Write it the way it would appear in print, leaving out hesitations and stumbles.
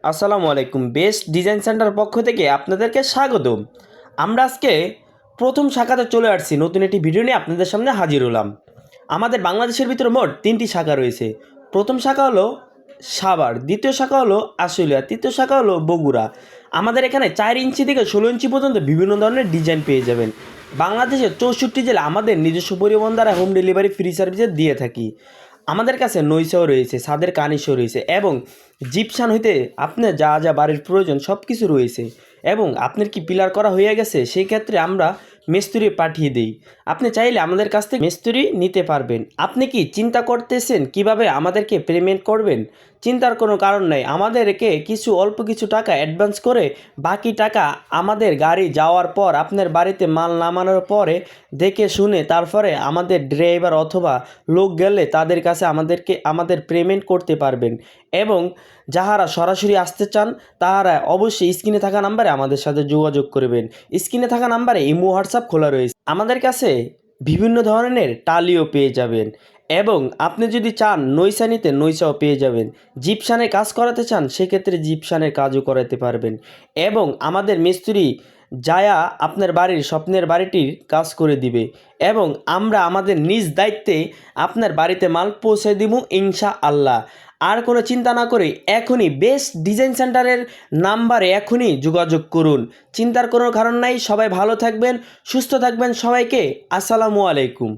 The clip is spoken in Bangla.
আসসালামু আলাইকুম। বেস্ট ডিজাইন সেন্টার পক্ষ থেকে আপনাদেরকে স্বাগতম। আমরা আজকে প্রথম শাখাতে চলে আসছি, নতুন একটি ভিডিও নিয়ে আপনাদের সামনে হাজির হলাম। আমাদের বাংলাদেশের ভিতরে মোট 3টি শাখা রয়েছে। প্রথম শাখা হলো সাভার, দ্বিতীয় শাখা হলো আশুলিয়া, তৃতীয় শাখা হলো বগুড়া। আমাদের এখানে 4 ইঞ্চি থেকে 16 ইঞ্চি পর্যন্ত বিভিন্ন ধরনের ডিজাইন পেয়ে যাবেন। বাংলাদেশের 64 জেলা আমাদের নিজস্ব পরিবহন দ্বারা হোম ডেলিভারি ফ্রি সার্ভিসে দিয়ে থাকি। আমাদের কাছে নৈশও রয়েছে, ছাদের কানিশও রয়েছে এবং জিপসান হইতে আপনার যা যা বাড়ির প্রয়োজন সব কিছু রয়েছে। এবং আপনার কি পিলার করা হয়ে গেছে, সেই ক্ষেত্রে আমরা মিস্ত্রি পাঠিয়ে দিই। আপনি চাইলে আমাদের কাছ থেকে মিস্ত্রি নিতে পারবেন। আপনি কি চিন্তা করতেছেন কিভাবে আমাদেরকে পেমেন্ট করবেন? চিন্তার কোনো কারণ নাই। আমাদেরকে অল্প কিছু টাকা অ্যাডভান্স করে বাকি টাকা আমাদের গাড়ি যাওয়ার পর, আপনার বাড়িতে মাল নামানোর পরে দেখে শুনে তারপরে আমাদের ড্রাইভার অথবা লোক গেলে তাদের কাছে আমাদের পেমেন্ট করতে পারবেন। এবং যাহারা সরাসরি আসতে চান তাহারা অবশ্যই স্ক্রিনে থাকা নাম্বারে আমাদের সাথে যোগাযোগ করবেন। স্ক্রিনে থাকা নাম্বারে ইমো হোয়াটসঅ্যাপ খোলা রয়েছে। আমাদের কাছে বিভিন্ন ধরনের টালিও পেয়ে যাবেন। এবং আপনি যদি চান নৈশা নিতে, নৈশাও পেয়ে যাবেন। জিপসানের কাজ করাতে চান, সেক্ষেত্রে জিপসানের কাজও করাতে পারবেন। এবং আমাদের মিস্ত্রি যায়া আপনার বাড়ির স্বপ্নের বাড়িটির কাজ করে দিবে। এবং আমরা আমাদের নিজ দায়িত্বে আপনার বাড়িতে মাল পৌঁছে দিব ইনশাআল্লাহ। আর কোনো চিন্তা না করে এখনই বেস্ট ডিজাইন সেন্টারের নাম্বারে এখনই যোগাযোগ করুন। চিন্তার কোনো কারণ নাই। সবাই ভালো থাকবেন, সুস্থ থাকবেন। সবাইকে আসসালামু আলাইকুম।